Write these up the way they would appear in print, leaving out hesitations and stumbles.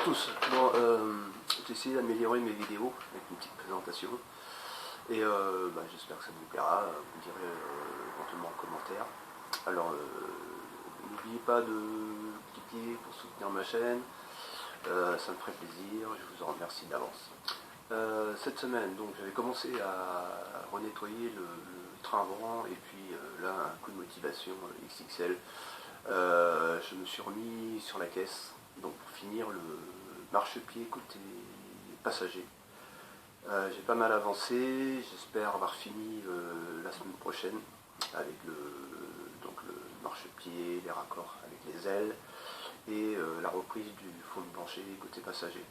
tous. Bon, j'ai essayé d'améliorer mes vidéos avec une petite présentation. Et j'espère que ça vous plaira. Vous me direz éventuellement en commentaire. Alors, n'oubliez pas de cliquer pour soutenir ma chaîne. Ça me ferait plaisir. Je vous en remercie d'avance. Cette semaine, donc, j'avais commencé à renettoyer le train avant et puis là, un coup de motivation XXL. Je me suis remis sur la caisse donc pour finir le marchepied côté passager. J'ai pas mal avancé, j'espère avoir fini la semaine prochaine avec le marchepied, les raccords avec les ailes et la reprise du fond de plancher côté passager.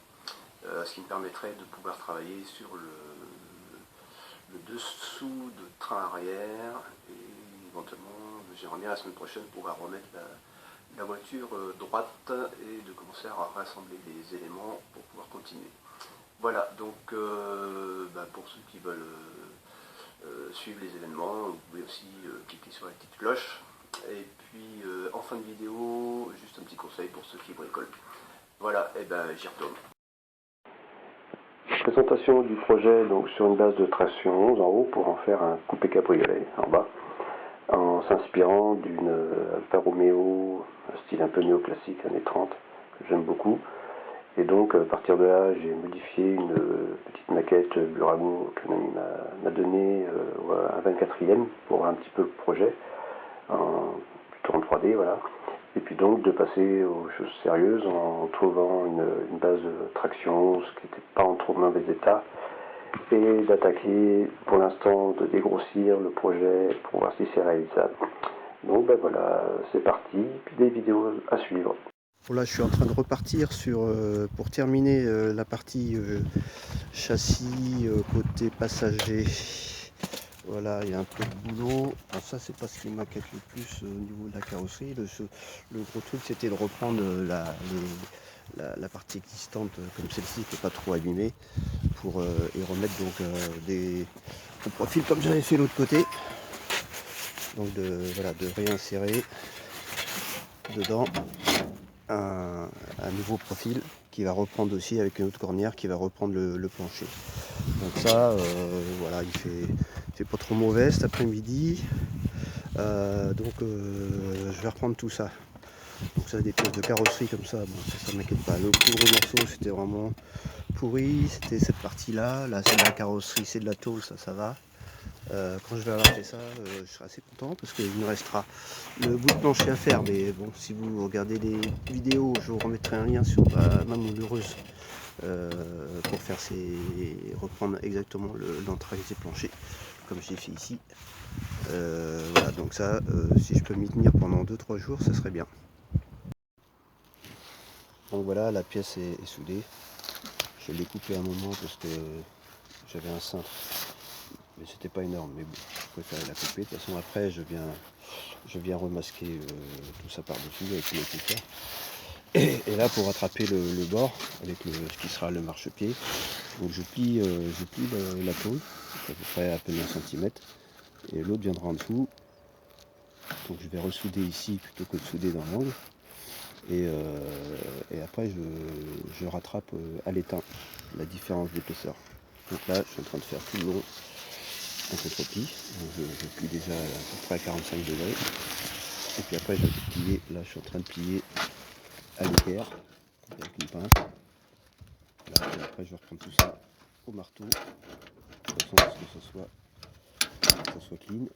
Ce qui me permettrait de pouvoir travailler sur le dessous de train arrière et éventuellement j'aimerais bien la semaine prochaine pouvoir remettre la voiture droite et de commencer à rassembler les éléments pour pouvoir continuer. Voilà, donc pour ceux qui veulent suivre les événements, vous pouvez aussi cliquer sur la petite cloche. Et puis en fin de vidéo, juste un petit conseil pour ceux qui bricolent. Voilà, et j'y retourne. Présentation du projet donc sur une base de traction 11 en haut pour en faire un coupé cabriolet en bas, en s'inspirant d'une Alfa Romeo, un style un peu néoclassique, années 30, que j'aime beaucoup. Et donc à partir de là, j'ai modifié une petite maquette Burago qu'un ami m'a donné un 24e pour voir un petit peu le projet, plutôt en 3D, voilà. Et puis donc de passer aux choses sérieuses en trouvant une base de traction, ce qui n'était pas en trop mauvais état, et d'attaquer pour l'instant, de dégrossir le projet pour voir si c'est réalisable. Donc voilà, c'est parti, puis des vidéos à suivre. Là, je suis en train de repartir pour terminer la partie châssis côté passager. Voilà, il y a un peu de boulot. Alors ça, c'est pas ce qui m'inquiète le plus au niveau de la carrosserie. Le gros truc, c'était de reprendre la partie existante comme celle-ci, qui n'est pas trop abîmée, pour y remettre donc des profils comme j'avais fait l'autre côté. Donc de réinsérer dedans un nouveau profil qui va reprendre aussi avec une autre cornière qui va reprendre le plancher. Donc ça, voilà, il fait pas trop mauvais cet après-midi. Je vais reprendre tout ça. Donc ça, des pièces de carrosserie comme ça, bon, ça m'inquiète pas. Le plus gros morceau, c'était vraiment pourri. C'était cette partie-là. Là, c'est de la carrosserie, c'est de la tôle, ça va. Quand je vais avoir fait ça, je serai assez content parce qu'il me restera le bout de plancher à faire. Mais bon, si vous regardez les vidéos, je vous remettrai un lien sur ma mouleuse pour faire reprendre exactement l'entrée des planchers comme j'ai fait ici. Voilà, donc ça, si je peux m'y tenir pendant 2-3 jours, ça serait bien. Donc voilà, la pièce est soudée. Je l'ai coupée à un moment parce que j'avais un cintre. Mais c'était pas énorme, mais bon, je préférais la couper. De toute façon, après, je viens remasquer tout ça par-dessus avec le cutter. Et là, pour rattraper le bord, avec ce qui sera le marchepied, donc je plie la tôle, à peu près à peine 1 cm, et l'autre viendra en dessous. Donc je vais ressouder ici plutôt que de souder dans l'angle. Et après, je rattrape à l'étain la différence d'épaisseur. Donc là, je suis en train de faire tout le long en contre-pli. Je plie déjà à peu près à 45 degrés. Et puis après, je vais plier. Là, je suis en train de plier à l'équerre avec une pince. Là, et après, je vais reprendre tout ça au marteau de façon à ce que ça soit clean.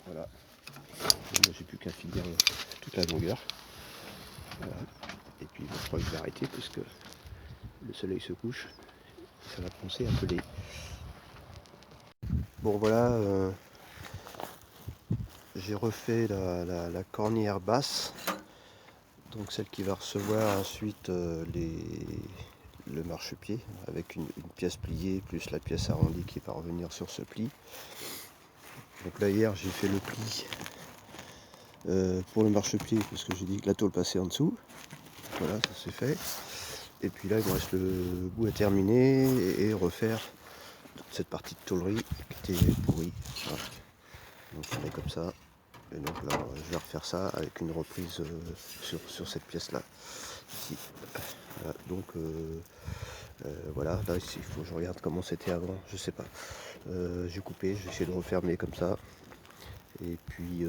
Voilà. Là, j'ai plus qu'à finir toute la longueur. Voilà. Et puis, je crois que je vais arrêter puisque le soleil se couche. Ça va commencer à peler. Bon, voilà. J'ai refait la cornière basse, donc celle qui va recevoir ensuite le marchepied avec une pièce pliée plus la pièce arrondie qui va revenir sur ce pli. Donc là hier j'ai fait le pli pour le marchepied parce que j'ai dit que la tôle passait en dessous. Voilà, ça c'est fait. Et puis là il me reste le bout à terminer et refaire toute cette partie de tôlerie qui était pourrie. Voilà. Donc on est comme ça. Et donc là, je vais refaire ça avec une reprise sur cette pièce-là. Ici. Voilà, donc voilà, là il faut que je regarde comment c'était avant, je sais pas. J'ai coupé, j'ai essayé de refermer comme ça. Et puis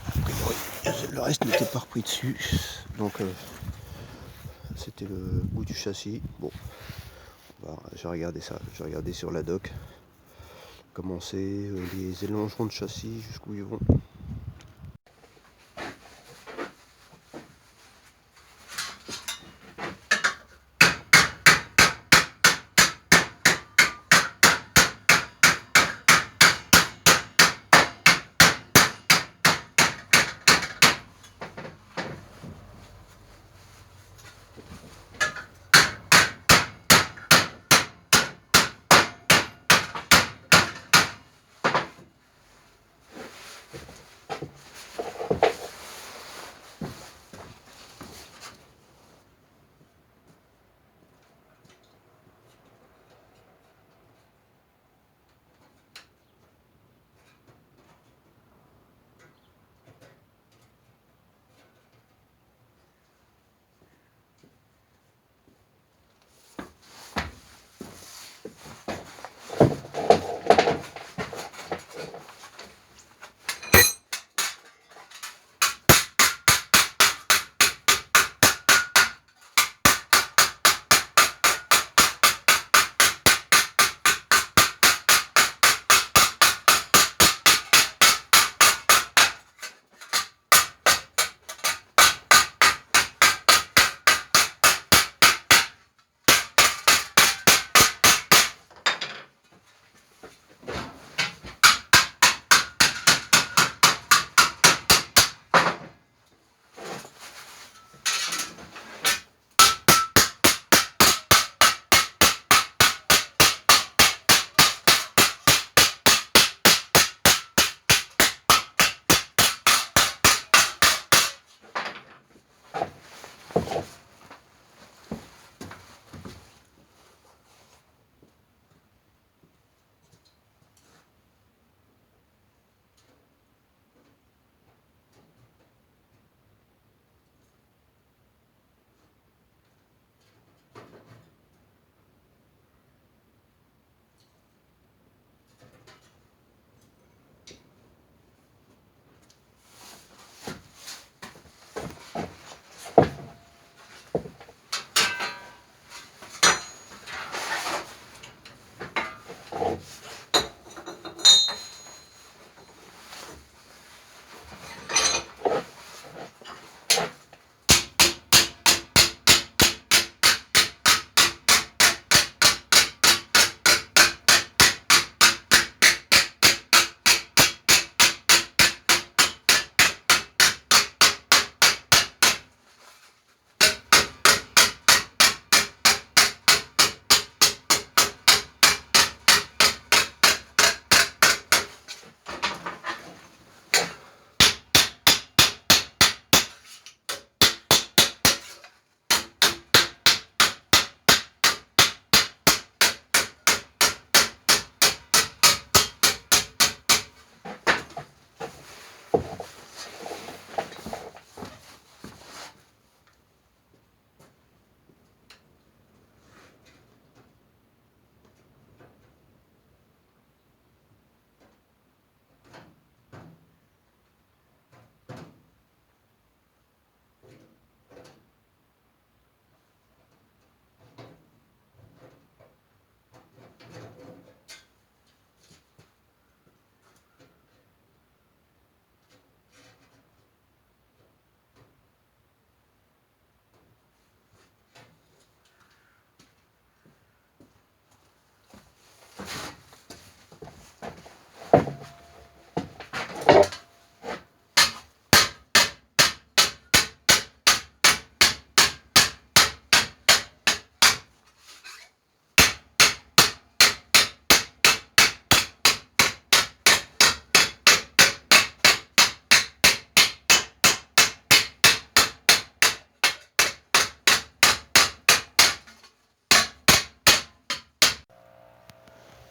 a priori, le reste n'était pas repris dessus. Donc c'était le bout du châssis. Bon, j'ai regardé ça, j'ai regardé sur la doc comment c'est, les élongerons de châssis, jusqu'où ils vont.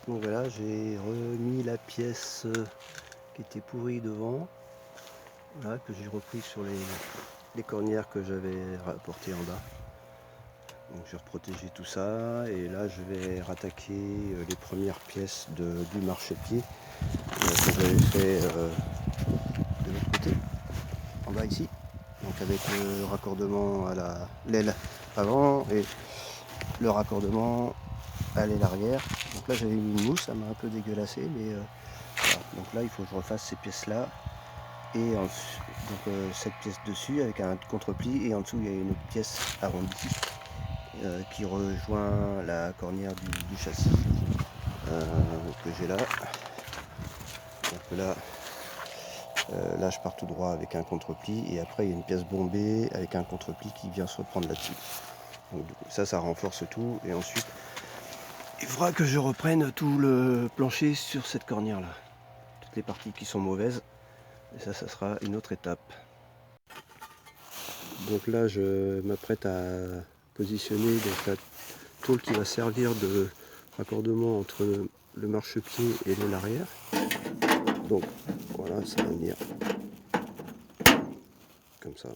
Donc voilà, j'ai remis la pièce qui était pourrie devant, voilà, que j'ai repris sur les les cornières que j'avais rapportées en bas. Donc j'ai reprotégé tout ça et là je vais rattaquer les premières pièces du marchepied que j'avais fait de l'autre côté, en bas ici. Donc avec le raccordement à l'aile avant et le raccordement à l'aile arrière. Donc là j'avais mis une mousse, ça m'a un peu dégueulassé, mais voilà. Donc là il faut que je refasse ces pièces là et cette pièce dessus avec un contre-pli et en dessous il y a une autre pièce arrondie qui rejoint la cornière du châssis que j'ai là. Donc là je pars tout droit avec un contre-pli et après il y a une pièce bombée avec un contre-pli qui vient se reprendre là-dessus. Donc du coup, ça renforce tout et ensuite il faudra que je reprenne tout le plancher sur cette cornière là. Toutes les parties qui sont mauvaises et ça sera une autre étape. Donc là je m'apprête à positionner donc, la tôle qui va servir de raccordement entre le marchepied et l'aile arrière. Donc voilà, ça va venir comme ça.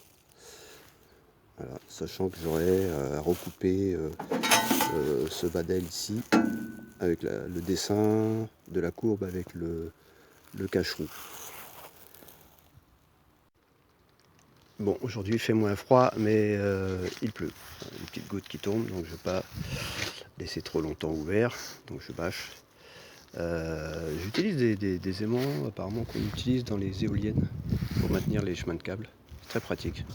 Voilà, sachant que j'aurai à recouper ce vadel ici avec le dessin de la courbe avec le cache-roue. Bon, aujourd'hui il fait moins froid, mais il pleut. Une petite goutte qui tombe, donc je ne vais pas laisser trop longtemps ouvert, donc je bâche. J'utilise des aimants apparemment qu'on utilise dans les éoliennes pour maintenir les chemins de câbles. Très pratique.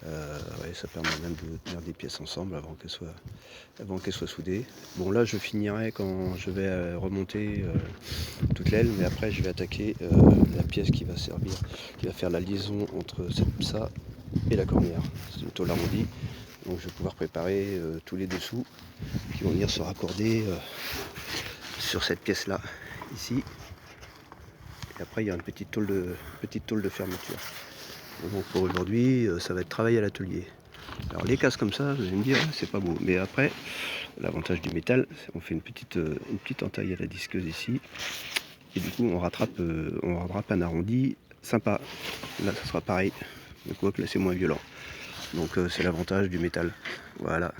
Ouais, ça permet même de tenir des pièces ensemble avant qu'elles soient soudées. Bon là je finirai quand je vais remonter toute l'aile, mais après je vais attaquer la pièce qui va faire la liaison entre ça et la cornière. C'est une tôle arrondie, donc je vais pouvoir préparer tous les dessous qui vont venir se raccorder sur cette pièce là, ici. Et après il y a une petite tôle de fermeture. Donc pour aujourd'hui, ça va être travail à l'atelier. Alors les casses comme ça, vous allez me dire, c'est pas beau. Mais après, l'avantage du métal, on fait une petite entaille à la disqueuse ici. Et du coup, on rattrape un arrondi sympa. Là, ça sera pareil. Donc, là, c'est moins violent. Donc c'est l'avantage du métal. Voilà.